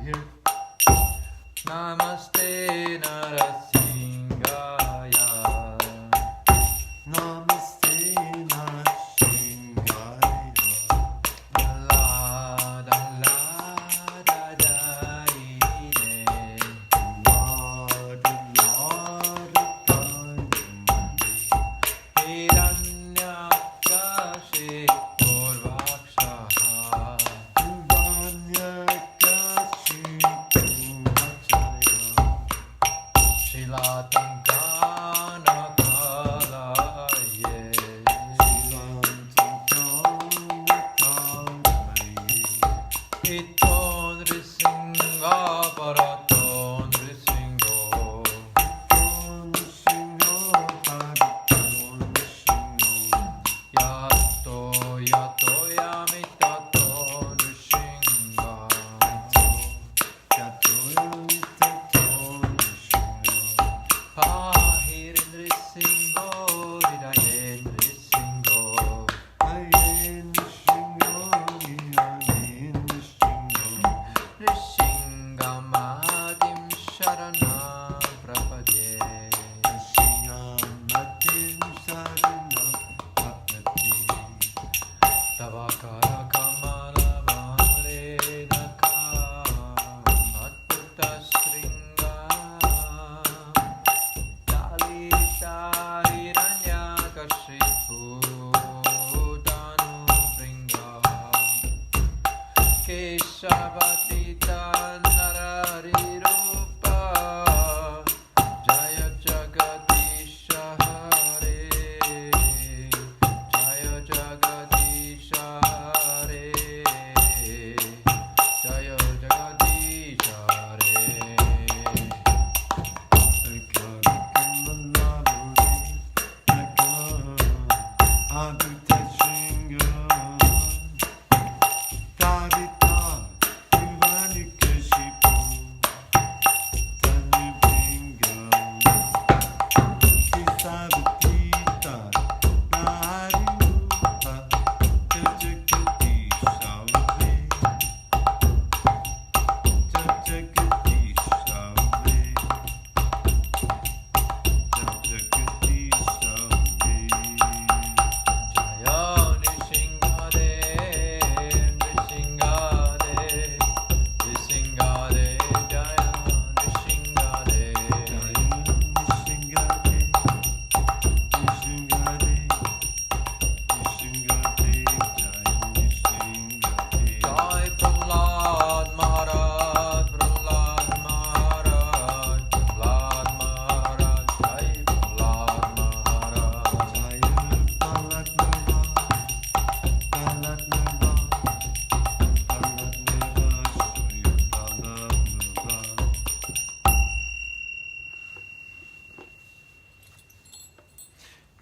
here. Namaste Nrsimhaya. Namaste Nrsimhaya. La da la da da dee de. Hiranyakashi Purvakshaha. Shilatankana Kalaye. Ito Nrsimha Parato Nrsimho. Yato yato yamitato Nrsimha. Pahir Nrsimho Hridaye Nrsimho. Nrsimhamadim Sharanam Prapadye. Tavakara Kamala Vare Naka Atputa Stringa Dalita Hiranyakashipu Danu Bringa Keshavatita Narari Rupa Jaya Jagadisha Hare. Jaya Jagadisha Hare. Jaya Jagadisha Hare.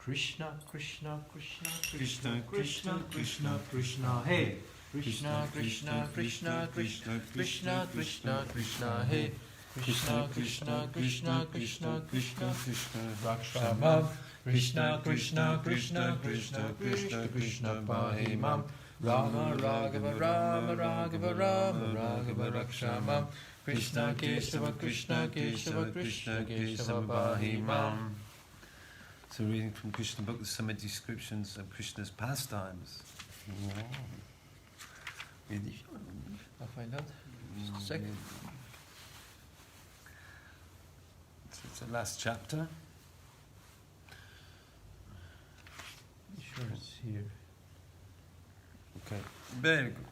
Krishna, Krishna, Krishna, Krishna, Krishna, Krishna, Krishna, hey. Krishna, Krishna, Krishna, Krishna, Krishna, Krishna, Krishna, hey. Krishna, Krishna, Krishna, Krishna, Krishna, Krishna, Rakshamam. Krishna, Krishna, Krishna, Krishna, Krishna, Krishna, Pahimam. Rama, Raghava, Rama, Raghava, Rama, Raghava, Rakshamam. Krishna, Kesava, Krishna, Kesava, Krishna, Kesava, Pahimam. So reading from Krishna book, there's some descriptions of Krishna's pastimes. Wow. Really? I'll find out. Just a second. So it's the last chapter. Sure, it's here. Okay, very good.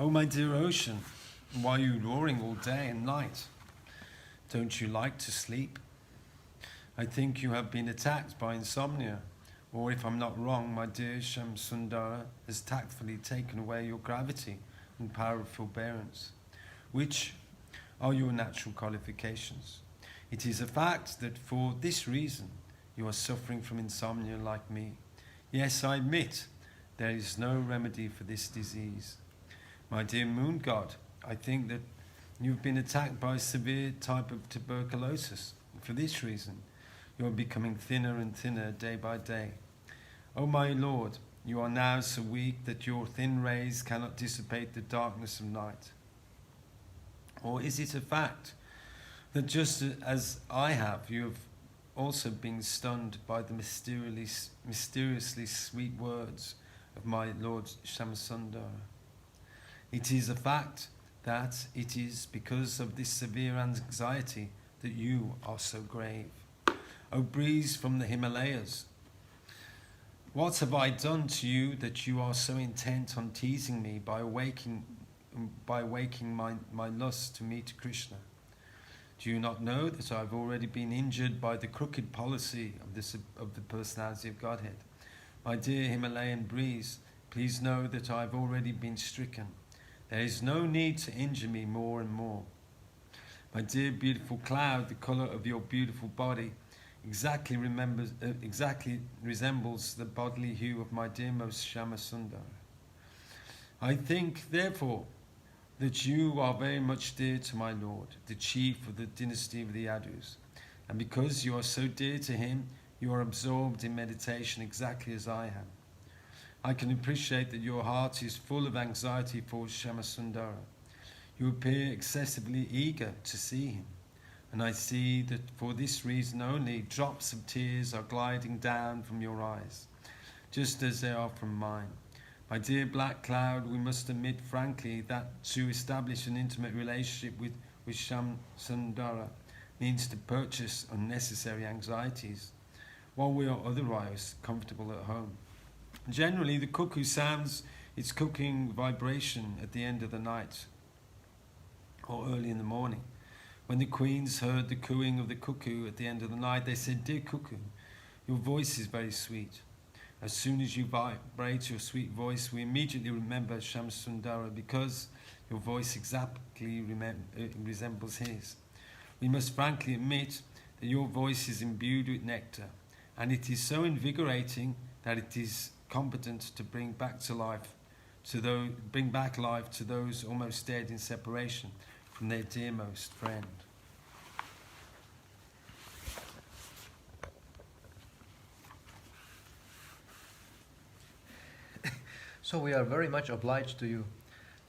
Oh, my dear ocean, why are you roaring all day and night? Don't you like to sleep? I think you have been attacked by insomnia, or if I'm not wrong, my dear Shamsundara has tactfully taken away your gravity and power of forbearance, which are your natural qualifications. It is a fact that for this reason you are suffering from insomnia like me. Yes, I admit there is no remedy for this disease. My dear moon god, I think that you've been attacked by a severe type of tuberculosis. For this reason, you are becoming thinner and thinner day by day. Oh my lord, You are now so weak that your thin rays cannot dissipate the darkness of night. Or is it a fact that just as I have, you have also been stunned by the mysteriously sweet words of my Lord Shamasundara? It is a fact that it is because of this severe anxiety that you are so grave. O breeze from the Himalayas, what have I done to you that you are so intent on teasing me by waking my lust to meet Krishna? Do you not know that I have already been injured by the crooked policy of the personality of Godhead? My dear Himalayan breeze, please know that I have already been stricken. There is no need to injure me more and more. My dear beautiful cloud, the colour of your beautiful body exactly resembles the bodily hue of my dear most Shamasundara. I think, therefore, that you are very much dear to my lord, the chief of the dynasty of the Yadus, and because you are so dear to him, you are absorbed in meditation exactly as I am. I can appreciate that your heart is full of anxiety for Shamasundara. You appear excessively eager to see him, and I see that for this reason only drops of tears are gliding down from your eyes, just as they are from mine. My dear black cloud, we must admit frankly that to establish an intimate relationship with Shamasundara means to purchase unnecessary anxieties, while we are otherwise comfortable at home. Generally, the cuckoo sounds its cooking vibration at the end of the night or early in the morning. When the queens heard the cooing of the cuckoo at the end of the night, they said, "Dear cuckoo, your voice is very sweet. As soon as you vibrate your sweet voice, we immediately remember Shamasundara because your voice exactly resembles his. We must frankly admit that your voice is imbued with nectar, and it is so invigorating that it is competent to bring back life to those almost dead in separation from their dearmost friend." So we are very much obliged to you.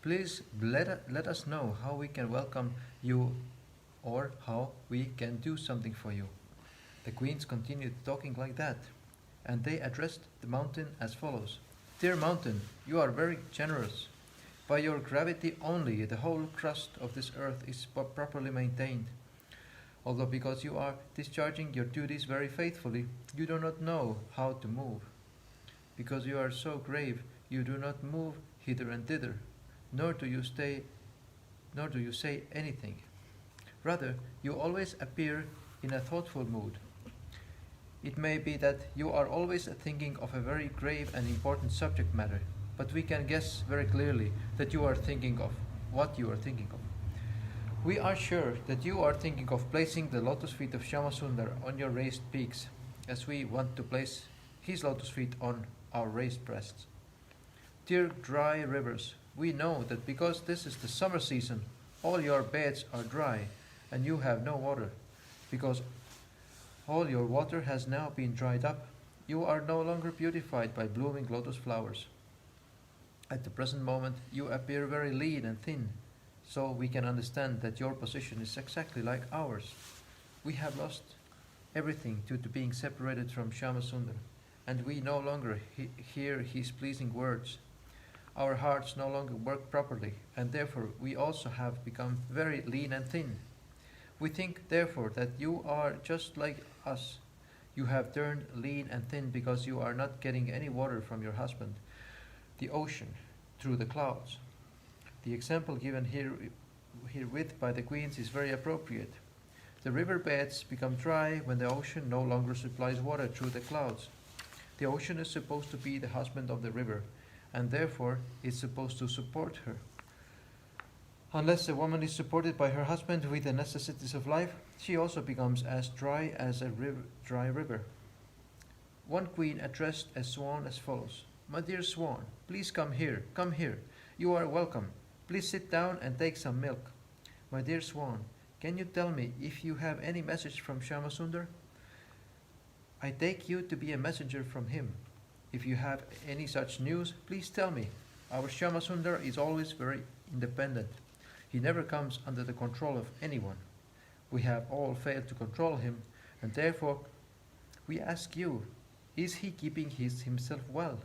Please let us know how we can welcome you or how we can do something for you. The queens continued talking like that, and they addressed the mountain as follows. Dear mountain, you are very generous. By your gravity only, the whole crust of this earth is properly maintained. Although because you are discharging your duties very faithfully, you do not know how to move. Because you are so grave, you do not move hither and thither, nor do you say anything. Rather, you always appear in a thoughtful mood. It may be that you are always thinking of a very grave and important subject matter, but we can guess very clearly that you are thinking of what you are thinking of. We are sure that you are thinking of placing the lotus feet of Shamasundar on your raised peaks, as we want to place his lotus feet on our raised breasts. Dear dry rivers, we know that because this is the summer season, all your beds are dry, and you have no water. Because all your water has now been dried up, you are no longer beautified by blooming lotus flowers. At the present moment, you appear very lean and thin, so we can understand that your position is exactly like ours. We have lost everything due to being separated from Shamasundar, and we no longer hear his pleasing words. Our hearts no longer work properly, and therefore we also have become very lean and thin. We think, therefore, that you are just like us. You have turned lean and thin because you are not getting any water from your husband, the ocean, through the clouds. The example given herewith by the queens is very appropriate. The river beds become dry when the ocean no longer supplies water through the clouds. The ocean is supposed to be the husband of the river, and therefore is supposed to support her. Unless a woman is supported by her husband with the necessities of life, she also becomes as dry as a dry river. One queen addressed a swan as follows. My dear swan, please come here, come here. You are welcome. Please sit down and take some milk. My dear swan, can you tell me if you have any message from Shamasundar? I take you to be a messenger from him. If you have any such news, please tell me. Our Shyama Sundar is always very independent. He never comes under the control of anyone. We have all failed to control him, and therefore we ask you, is he keeping himself well?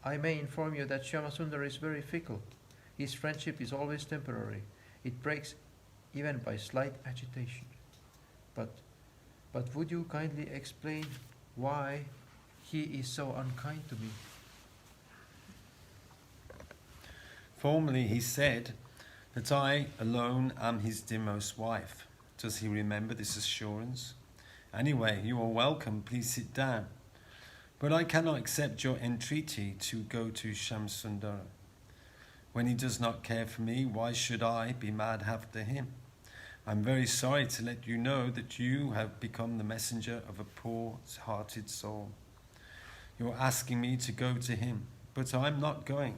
I may inform you that Shyama Sundar is very fickle. His friendship is always temporary. It breaks even by slight agitation. But would you kindly explain why he is so unkind to me? Formerly he said that I alone am his dearmost wife. Does he remember this assurance? Anyway, you are welcome, please sit down. But I cannot accept your entreaty to go to Shamsundara. When he does not care for me, why should I be mad after him? I'm very sorry to let you know that you have become the messenger of a poor-hearted soul. You're asking me to go to him, but I'm not going.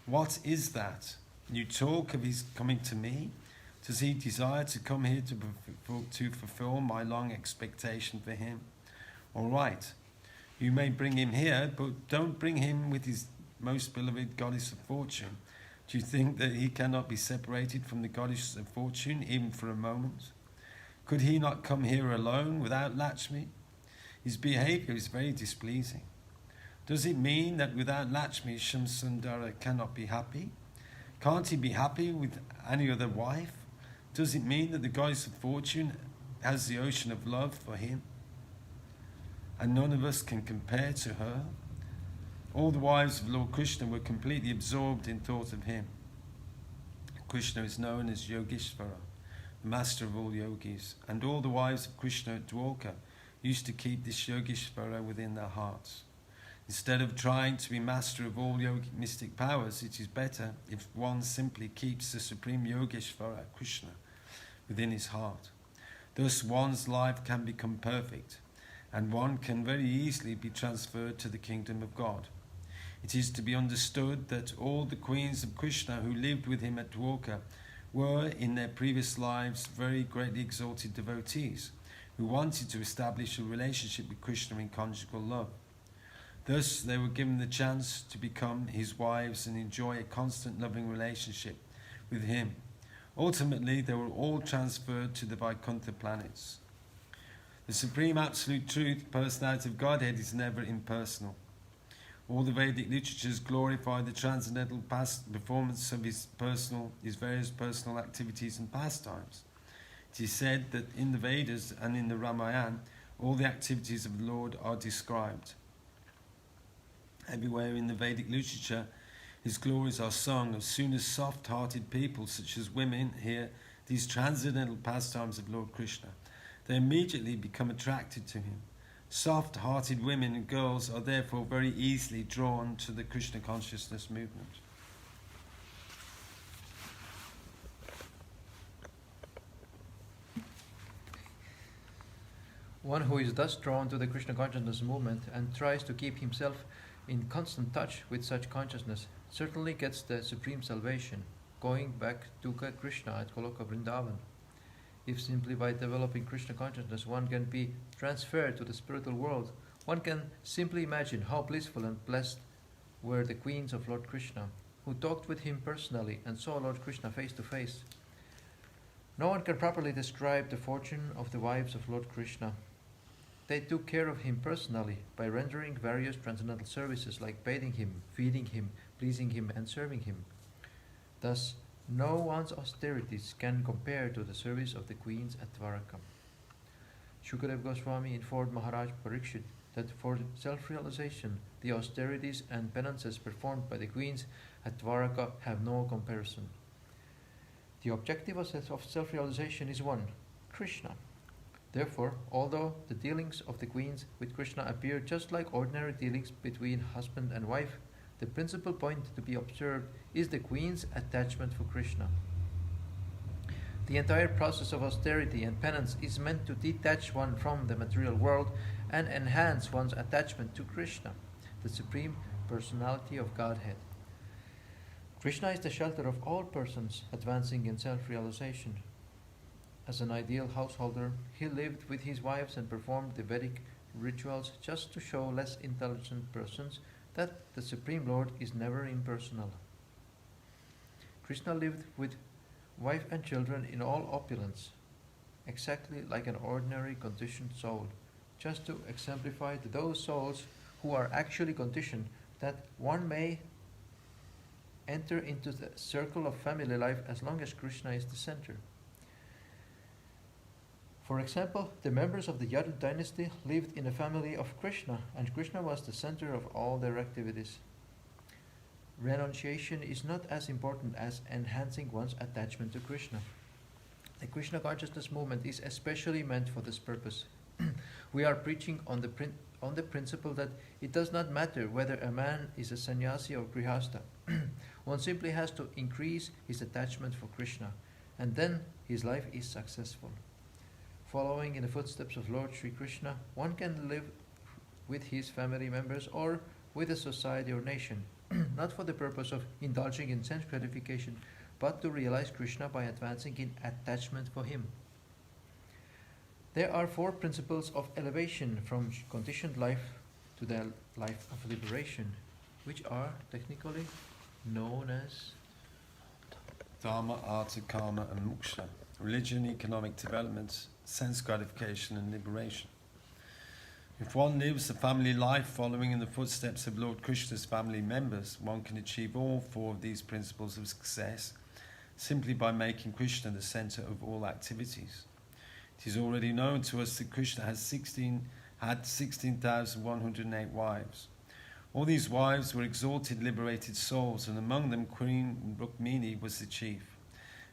What is that? You talk of his coming to me? Does he desire to come here to fulfill my long expectation for him? All right, you may bring him here, but don't bring him with his most beloved goddess of fortune. Do you think that he cannot be separated from the goddess of fortune even for a moment? Could he not come here alone without Lakshmi? His behavior is very displeasing. Does it mean that without Lakshmi, Shamsundara cannot be happy? Can't he be happy with any other wife? Does it mean that the goddess of fortune has the ocean of love for him, and none of us can compare to her? All the wives of Lord Krishna were completely absorbed in thought of him. Krishna is known as Yogeshvara, the master of all yogis, and all the wives of Krishna at Dwarka used to keep this Yogeshvara within their hearts. Instead of trying to be master of all yogic mystic powers, it is better if one simply keeps the supreme Yogeshvara, Krishna, within his heart. Thus one's life can become perfect, and one can very easily be transferred to the kingdom of God. It is to be understood that all the queens of Krishna who lived with him at Dwarka were in their previous lives very greatly exalted devotees who wanted to establish a relationship with Krishna in conjugal love. Thus they were given the chance to become his wives and enjoy a constant loving relationship with him. Ultimately they were all transferred to the Vaikuntha planets. The Supreme Absolute Truth, personality of Godhead, is never impersonal. All the Vedic literatures glorify the transcendental performance of his various personal activities and pastimes. It is said that in the Vedas and in the Ramayana, all the activities of the Lord are described. Everywhere in the Vedic literature, his glories are sung. As soon as soft-hearted people, such as women, hear these transcendental pastimes of Lord Krishna, they immediately become attracted to him. Soft-hearted women and girls are therefore very easily drawn to the Krishna consciousness movement. One who is thus drawn to the Krishna consciousness movement and tries to keep himself in constant touch with such consciousness certainly gets the supreme salvation, going back to Krishna at Goloka Vrindavan. If simply by developing Krishna consciousness one can be transferred to the spiritual world, one can simply imagine how blissful and blessed were the queens of Lord Krishna, who talked with him personally and saw Lord Krishna face to face. No one can properly describe the fortune of the wives of Lord Krishna. They took care of him personally by rendering various transcendental services like bathing him, feeding him, pleasing him, and serving him. Thus, no one's austerities can compare to the service of the queens at Dwarka. Shukadev Goswami informed Maharaj Parikshit that for self-realization, the austerities and penances performed by the queens at Dwarka have no comparison. The objective of self-realization is one, Krishna. Therefore, although the dealings of the queens with Krishna appear just like ordinary dealings between husband and wife, the principal point to be observed is the queen's attachment for Krishna. The entire process of austerity and penance is meant to detach one from the material world and enhance one's attachment to Krishna, the Supreme Personality of Godhead. Krishna is the shelter of all persons advancing in self-realization. As an ideal householder, he lived with his wives and performed the Vedic rituals just to show less intelligent persons that the Supreme Lord is never impersonal. Krishna lived with wife and children in all opulence, exactly like an ordinary conditioned soul, just to exemplify to those souls who are actually conditioned that one may enter into the circle of family life as long as Krishna is the center. For example, the members of the Yadu dynasty lived in a family of Krishna, and Krishna was the center of all their activities. Renunciation is not as important as enhancing one's attachment to Krishna. The Krishna consciousness movement is especially meant for this purpose. We are preaching on the principle that it does not matter whether a man is a sannyasi or grihastha. One simply has to increase his attachment for Krishna, and then his life is successful. Following in the footsteps of Lord Sri Krishna, one can live with his family members or with a society or nation, not for the purpose of indulging in sense gratification, but to realize Krishna by advancing in attachment for him. There are 4 principles of elevation from conditioned life to the life of liberation, which are technically known as Dharma, Artha, Karma, and Moksha. Religion, economic development, sense gratification, and liberation. If one lives a family life following in the footsteps of Lord Krishna's family members, one can achieve all 4 of these principles of success simply by making Krishna the center of all activities. It is already known to us that Krishna had 16,108 wives. All these wives were exalted, liberated souls, and among them Queen Rukmini was the chief.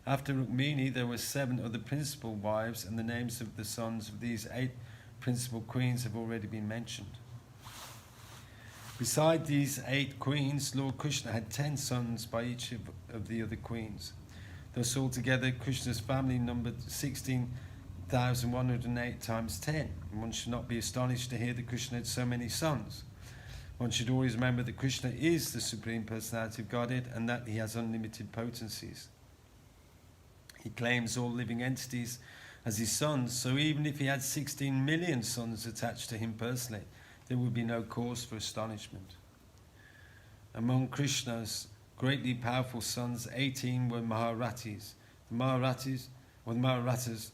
After Rukmini, there were 7 other principal wives, and the names of the sons of these 8 principal queens have already been mentioned. Beside these 8 queens, Lord Krishna had 10 sons by each of the other queens. Thus altogether, Krishna's family numbered 16,108 times 10. And one should not be astonished to hear that Krishna had so many sons. One should always remember that Krishna is the Supreme Personality of Godhead and that he has unlimited potencies. He claims all living entities as his sons, so even if he had 16 million sons attached to him personally, there would be no cause for astonishment. Among Krishna's greatly powerful sons, 18 were Maharathis. The Maharathas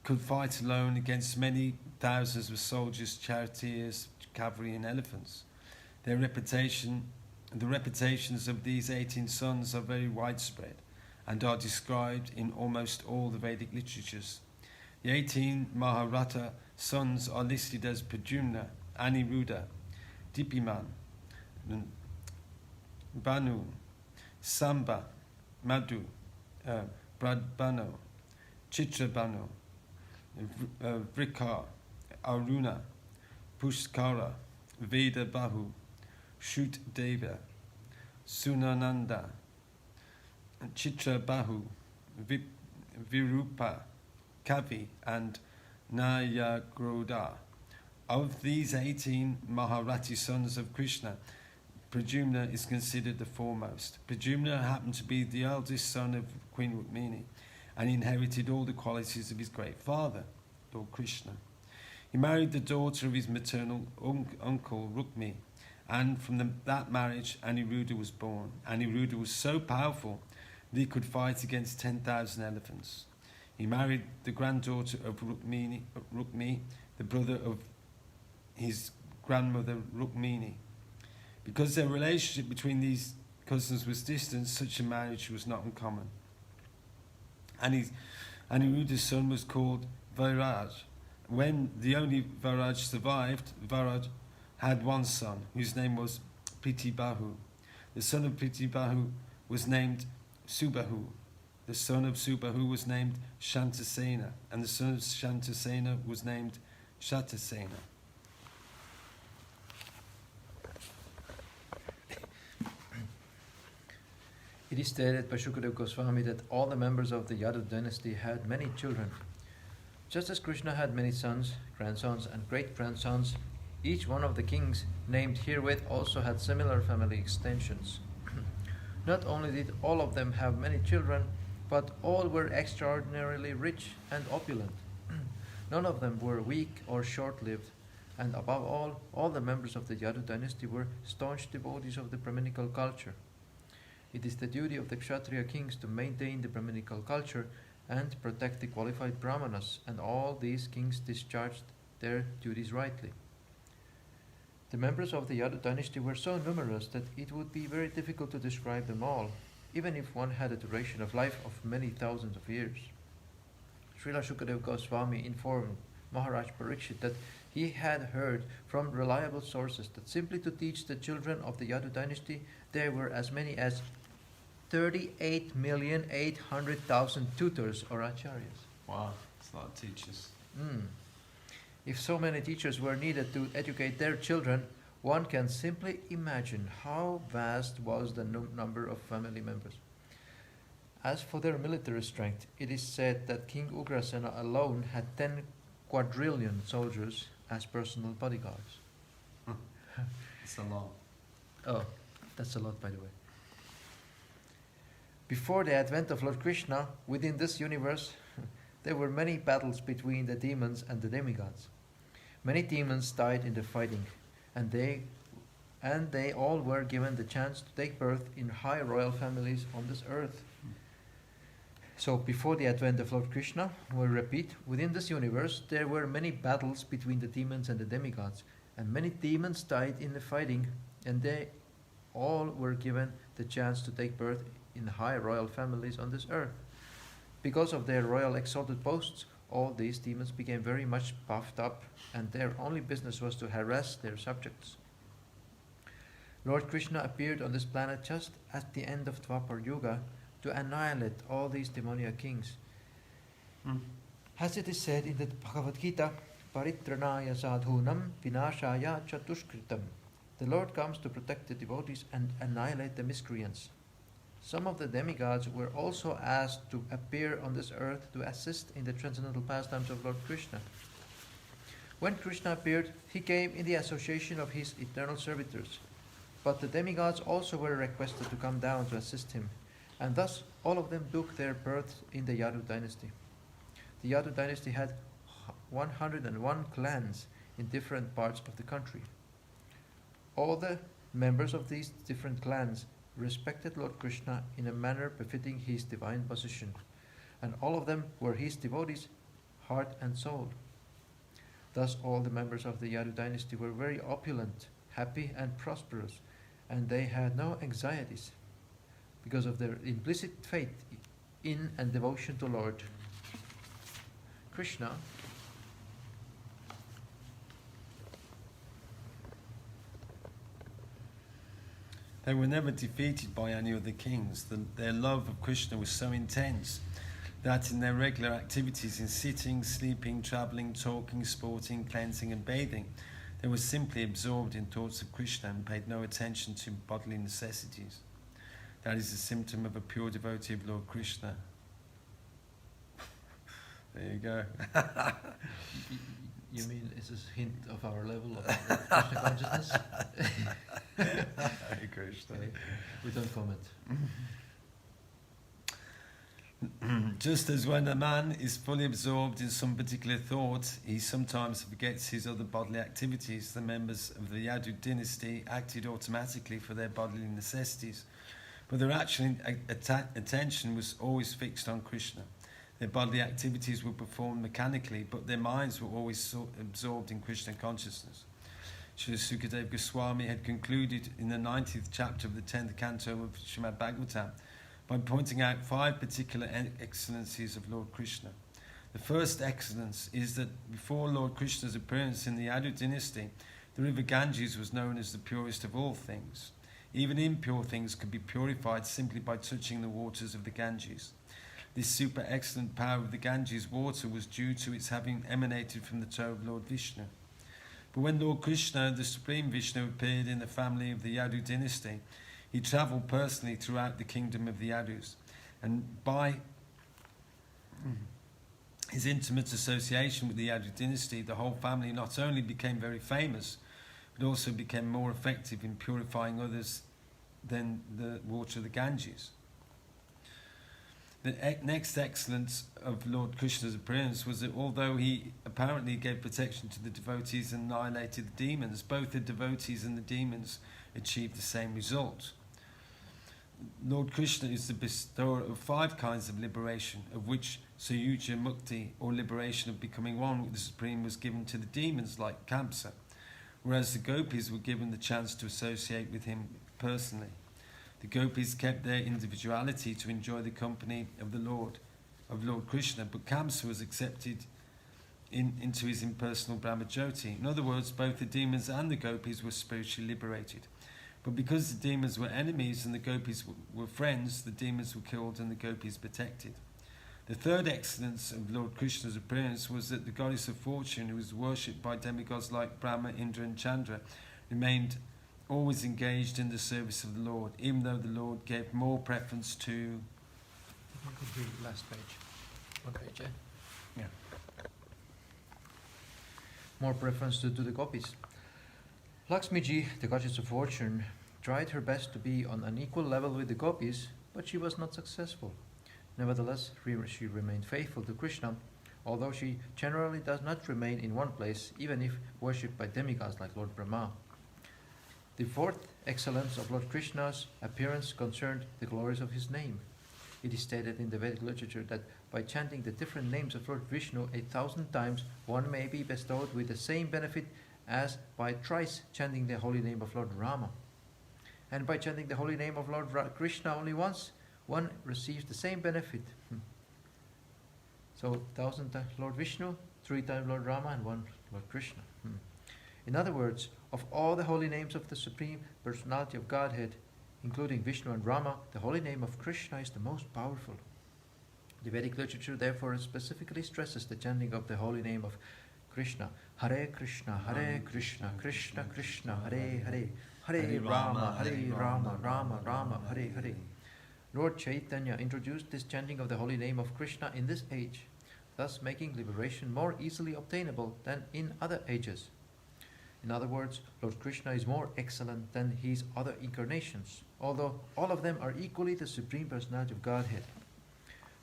could fight alone against many thousands of soldiers, charioteers, cavalry, and elephants. The reputations of these 18 sons are very widespread and are described in almost all the Vedic literatures. The 18 Maharatha sons are listed as Pradyumna, Aniruddha, Dipiman, Banu, Samba, Madhu, Bradbanu, Chitrabanu, Vrikar, Aruna, Pushkara, Veda Bahu, Shrutdeva, Sunananda, Chitrabahu, Virupa, Kavi, and Nayagroda. Of these 18 Maharathi sons of Krishna, Pradyumna is considered the foremost. Pradyumna happened to be the eldest son of Queen Rukmini and inherited all the qualities of his great father, Lord Krishna. He married the daughter of his maternal uncle Rukmi, and from that marriage Aniruddha was born. Aniruddha was so powerful that he could fight against 10,000 elephants. He married the granddaughter of Rukmi, the brother of his grandmother Rukmini. Because their relationship between these cousins was distant, such a marriage was not uncommon. Aniruddha's son was called Vairaj. When the only Vairaj survived, Vairaj had one son, whose name was Pritibahu. The son of Pritibahu was named Subahu. The son of Subahu was named Shantasena, and the son of Shantasena was named Shatasena. It is stated by Shukadeva Goswami that all the members of the Yadu dynasty had many children. Just as Krishna had many sons, grandsons, and great-grandsons, each one of the kings named herewith also had similar family extensions. Not only did all of them have many children, but all were extraordinarily rich and opulent. None of them were weak or short-lived, And above all the members of the Yadu dynasty were staunch devotees of the Brahminical culture. It is the duty of the Kshatriya kings to maintain the Brahminical culture and protect the qualified Brahmanas, and all these kings discharged their duties rightly. The members of the Yadu dynasty were so numerous that it would be very difficult to describe them all, even if one had a duration of life of many thousands of years. Srila Shukadeva Goswami informed Maharaj Parikshit that he had heard from reliable sources that simply to teach the children of the Yadu dynasty there were as many as 38,800,000 tutors or acharyas. Wow, it's a lot of teachers. If so many teachers were needed to educate their children, one can simply imagine how vast was the number of family members. As for their military strength, it is said that King Ugrasena alone had 10 quadrillion soldiers as personal bodyguards. It's a lot. Oh, that's a lot, by the way. Before the advent of Lord Krishna, within this universe, there were many battles between the demons and the demigods. Many demons died in the fighting, and they all were given the chance to take birth in high royal families on this earth. So before the advent of Lord Krishna, we'll repeat, within this universe there were many battles between the demons and the demigods, and many demons died in the fighting, and they all were given the chance to take birth in high royal families on this earth. Because of their royal exalted posts, all these demons became very much puffed up, and their only business was to harass their subjects. Lord Krishna appeared on this planet just at the end of Dwapar Yuga to annihilate all these demoniac kings. As it is said in the Bhagavad Gita, Paritranaya sadhunam vinashaya chatushkritam. The Lord comes to protect the devotees and annihilate the miscreants. Some of the demigods were also asked to appear on this earth to assist in the transcendental pastimes of Lord Krishna. When Krishna appeared, he came in the association of his eternal servitors. But the demigods also were requested to come down to assist him, and thus all of them took their birth in the Yadu dynasty. The Yadu dynasty had 101 clans in different parts of the country. All the members of these different clans respected Lord Krishna in a manner befitting his divine position, and all of them were his devotees, heart and soul. Thus all the members of the Yadu dynasty were very opulent, happy and prosperous, and they had no anxieties because of their implicit faith in and devotion to Lord Krishna. They were never defeated by any of the kings. Their love of Krishna was so intense that in their regular activities in sitting, sleeping, travelling, talking, sporting, cleansing and bathing, they were simply absorbed in thoughts of Krishna and paid no attention to bodily necessities. That is a symptom of a pure devotee of Lord Krishna. There you go. You mean is this a hint of our level of Krishna consciousness? Hare Krishna. Okay. We don't comment. Just as when a man is fully absorbed in some particular thought, he sometimes forgets his other bodily activities. The members of the Yadu dynasty acted automatically for their bodily necessities, but their actual attention was always fixed on Krishna. Their bodily activities were performed mechanically, but their minds were always absorbed in Krishna consciousness. Srila Sukadeva Goswami had concluded in the 90th chapter of the 10th canto of Srimad Bhagavatam by pointing out 5 particular excellencies of Lord Krishna. The first excellence is that before Lord Krishna's appearance in the Yadu dynasty, the river Ganges was known as the purest of all things. Even impure things could be purified simply by touching the waters of the Ganges. This super excellent power of the Ganges water was due to its having emanated from the toe of Lord Vishnu. But when Lord Krishna, the Supreme Vishnu, appeared in the family of the Yadu dynasty, he travelled personally throughout the kingdom of the Yadus, and by his intimate association with the Yadu dynasty, the whole family not only became very famous, but also became more effective in purifying others than the water of the Ganges. The next excellence of Lord Krishna's appearance was that although he apparently gave protection to the devotees and annihilated the demons, both the devotees and the demons achieved the same result. Lord Krishna is the bestower of 5 kinds of liberation, of which Sayuja Mukti, or liberation of becoming one with the Supreme, was given to the demons like Kamsa, whereas the gopis were given the chance to associate with him personally. The gopis kept their individuality to enjoy the company of Lord Krishna, but Kamsa was accepted into his impersonal Brahmajyoti. In other words, both the demons and the gopis were spiritually liberated. But because the demons were enemies and the gopis were friends, the demons were killed and the gopis protected. The third excellence of Lord Krishna's appearance was that the goddess of fortune, who was worshipped by demigods like Brahma, Indra and Chandra, remained always engaged in the service of the Lord, even though the Lord gave more preference to... You could read the last page. One page, yeah? Yeah. More preference to the gopis. Lakshmiji, the goddess of fortune, tried her best to be on an equal level with the gopis, but she was not successful. Nevertheless, she remained faithful to Krishna, although she generally does not remain in one place, even if worshipped by demigods like Lord Brahma. The fourth excellence of Lord Krishna's appearance concerned the glories of his name. It is stated in the Vedic literature that by chanting the different names of Lord Vishnu 1,000 times, one may be bestowed with the same benefit as by thrice chanting the holy name of Lord Rama. And by chanting the holy name of Lord Krishna only once, one receives the same benefit. So 1,000 times Lord Vishnu, 3 times Lord Rama, and 1 Lord Krishna. In other words, of all the holy names of the Supreme Personality of Godhead, including Vishnu and Rama, the holy name of Krishna is the most powerful. The Vedic literature therefore specifically stresses the chanting of the holy name of Krishna. Hare Krishna, Krishna Krishna, Hare Hare, Hare Rama, Rama Rama, Hare Hare. Lord Chaitanya introduced this chanting of the holy name of Krishna in this age, thus making liberation more easily obtainable than in other ages. In other words, Lord Krishna is more excellent than his other incarnations, although all of them are equally the Supreme Personality of Godhead.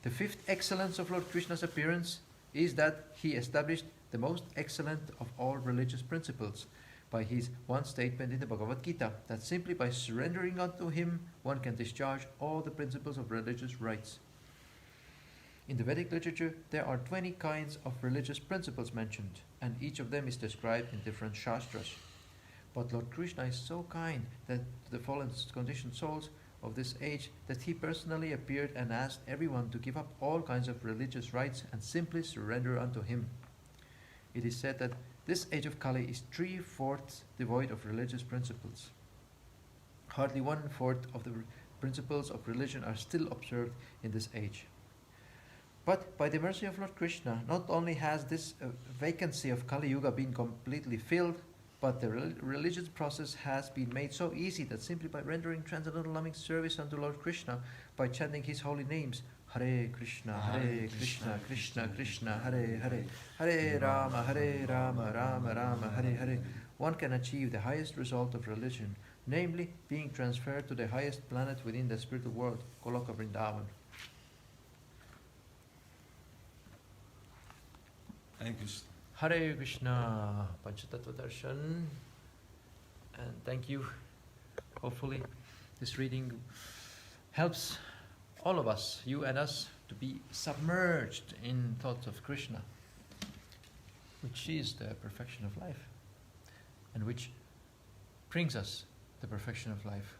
The fifth excellence of Lord Krishna's appearance is that he established the most excellent of all religious principles by his one statement in the Bhagavad Gita, that simply by surrendering unto him one can discharge all the principles of religious rites. In the Vedic literature, there are 20 kinds of religious principles mentioned, and each of them is described in different shastras. But Lord Krishna is so kind that to the fallen conditioned souls of this age that he personally appeared and asked everyone to give up all kinds of religious rites and simply surrender unto him. It is said that this age of Kali is 3/4 devoid of religious principles. Hardly 1/4 of the principles of religion are still observed in this age. But by the mercy of Lord Krishna, not only has this vacancy of Kali Yuga been completely filled, but the religious process has been made so easy that simply by rendering transcendental loving service unto Lord Krishna, by chanting his holy names, Hare Krishna, Krishna Krishna, Hare Hare, Hare Rama, Rama Rama, Hare Hare, one can achieve the highest result of religion, namely being transferred to the highest planet within the spiritual world, Goloka Vrindavan. Hare Krishna. Hare Krishna, Panchatattva Darshan, and thank you. Hopefully this reading helps all of us, you and us, to be submerged in thoughts of Krishna, which is the perfection of life, and which brings us the perfection of life.